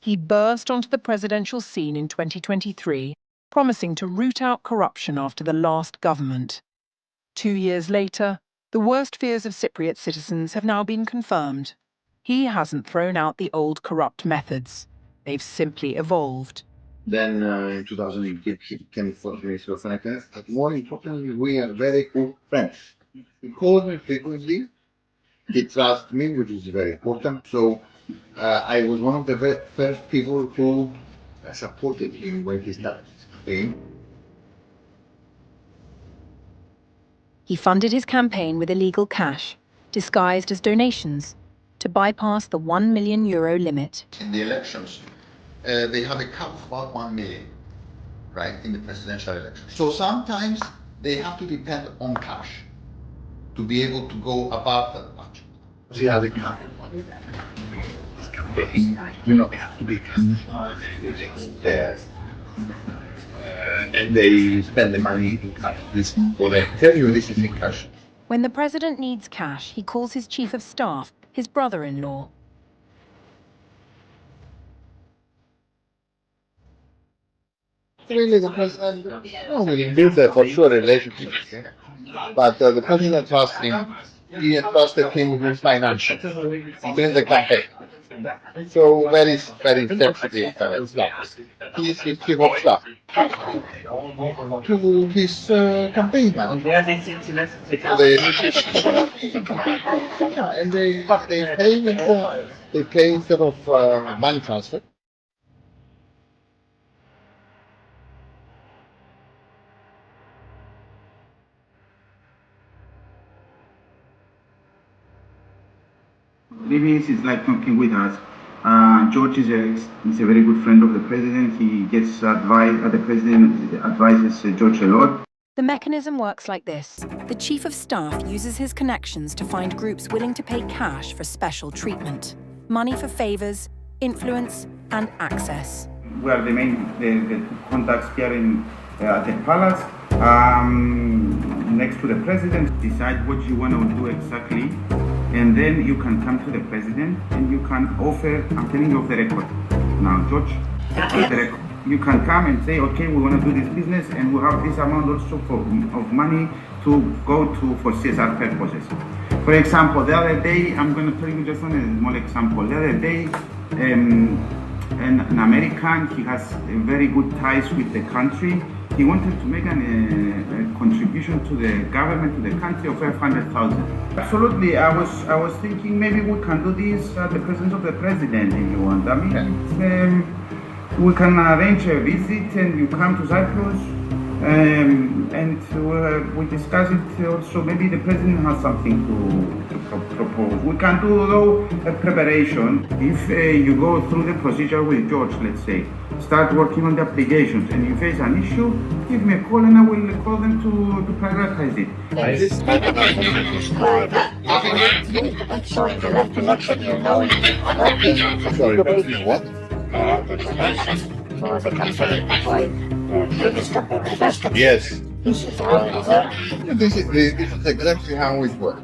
He burst onto the presidential scene in 2023, promising to root out corruption after the last government. 2 years later, the worst fears of Cypriot citizens have now been confirmed. He hasn't thrown out the old corrupt methods. They've simply evolved. Then in 2018, he became foreign minister of finance. But more importantly, we are very good friends. He calls me frequently. He trusts me, which is very important. So I was one of the very first people who supported him when he started his campaign. He funded his campaign with illegal cash, disguised as donations, to bypass the €1 million limit. In the elections, they have a cap of about 1 million, right, in the presidential elections. So sometimes they have to depend on cash to be able to go above that budget. See how they come. You know, they have to be there. And they spend the money in cash. Well, they tell you this is in cash. When the president needs cash, he calls his chief of staff, his brother-in-law. Really, the president, we built a for sure relationship, but the president trusts him. He entrusted him with financial during the campaign. So very sensitive stuff. He's his chief of staff to his campaign manager. And they pay instead of money transfer. Maybe is like talking with us. George is a very good friend of the president. He gets advice. The president advises George a lot. The mechanism works like this. The chief of staff uses his connections to find groups willing to pay cash for special treatment, money for favors, influence, and access. We are the contacts here at the palace, next to the president. Decide what you want to do exactly. And then you can come to the president and you can offer, I'm telling you off the record now, George, off the record. You can come and say, okay, we want to do this business and we have this amount also of money to go for CSR purposes. For example, the other day, I'm going to tell you just one small example. The other day, an American, he has very good ties with the country. He wanted to make a contribution to the government, to the country of 500,000. Absolutely, I was thinking maybe we can do this at the presence of the president if you want. I mean, we can arrange a visit and you come to Cyprus and we discuss it also. Maybe the president has something to propose. We can do though a preparation. If you go through the procedure with George, let's say, start working on the applications and you face an issue, give me a call and I will call them to prioritize it. Sorry, what? For the campaign by previous campaign. Yes. This is how it works. This is exactly how it works.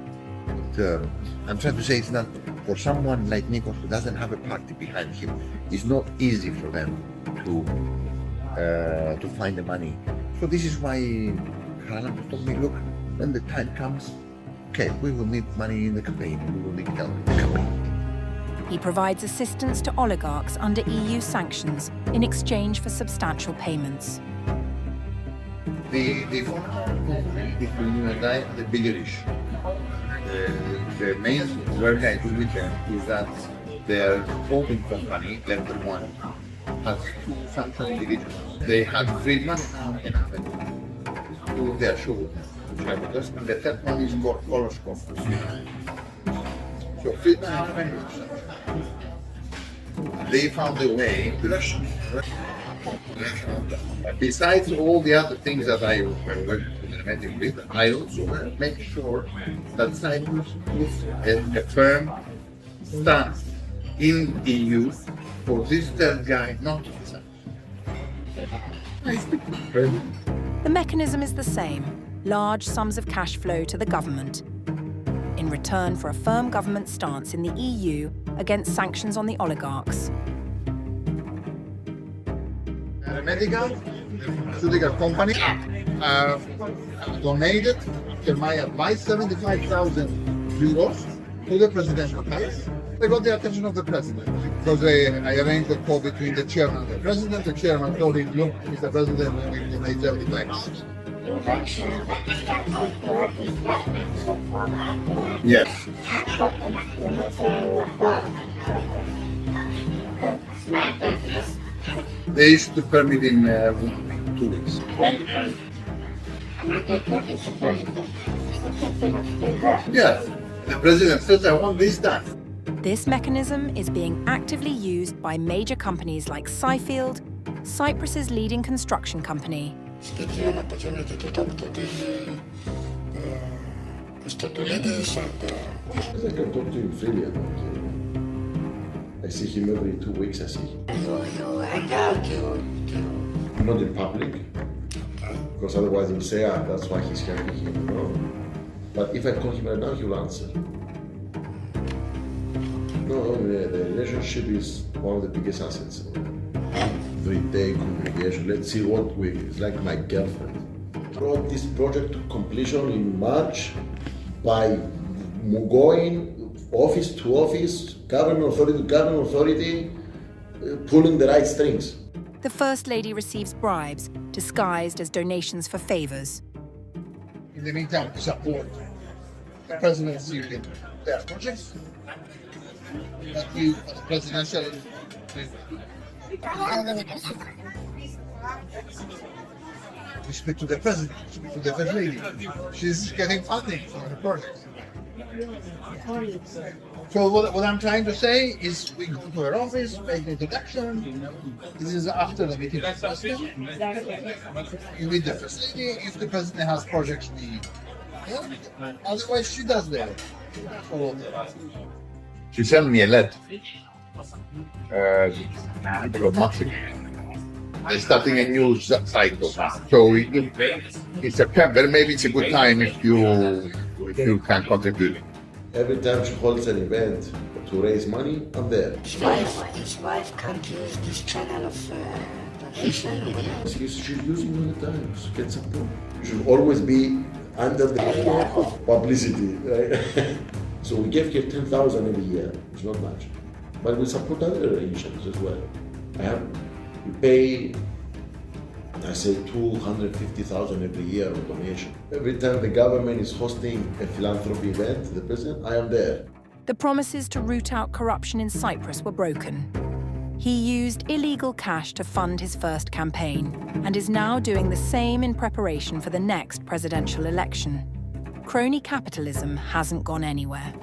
I'm trying to say it's not for someone like Nikos who doesn't have a party behind him. It's not easy for them to find the money. So this is why Harlan told me, look, when the time comes, okay, we will need money in the campaign. We will need help in the campaign. He provides assistance to oligarchs under EU sanctions in exchange for substantial payments. The conflict between you and I is the bigger issue. The main work I do with them is that their holding company, Lender One, has two sanctioned individuals. They have Friedman and Avenue, who they are sure, and the third one is called Koloskov. So Friedman and Avenue, they found a way to Russia. Besides all the other things that I was implementing with, I also make sure that Cyprus puts a firm stance in the EU for this third guy not to be signed. The mechanism is the same: large sums of cash flow to the government in return for a firm government stance in the EU against sanctions on the oligarchs. the medical, the pharmaceutical company, donated, after my advice, 75,000 euros to the presidential case. They got the attention of the president because I arranged a call between the chairman and the president. The chairman told him, look, Mr. President, we donate 75,000. Yes. They issued the permit in 2 weeks. Yes. The president says, I want this done. This mechanism is being actively used by major companies like Cyfield, Cyprus's leading construction company. Did you have an opportunity to talk to Mr. Toulouse I can talk to him freely about it. I see him every 2 weeks, I see him. You hang out, Not in public, because otherwise he'll say, that's why he's here, no. But if I call him right now, he'll answer. No, the relationship is one of the biggest assets. Every day communication, let's see what it's like my girlfriend. Brought this project to completion in March by going office to office, government authority to government authority, pulling the right strings. The First Lady receives bribes disguised as donations for favors. In the meantime, to support the presidency in their projects. But you, as presidential, we speak to the president, speak to the first lady. She's getting funding for the project. So what I'm trying to say is we go to her office, make the introduction. This is after the meeting with the president. You meet the first lady if the president has projects we otherwise she does that. She sent me a letter. Months ago. They're starting a new cycle. So in September, maybe it's a good time if you can contribute. Every time she holds an event to raise money, I'm there. his wife can't use this channel of donation. She's using all the time to get support. You should always be under the publicity, right? So we gave her 10,000 every year. It's not much, but we support other initiatives as well. We pay, I say, 250,000 every year of donation. Every time the government is hosting a philanthropy event, the president, I am there. The promises to root out corruption in Cyprus were broken. He used illegal cash to fund his first campaign and is now doing the same in preparation for the next presidential election. Crony capitalism hasn't gone anywhere.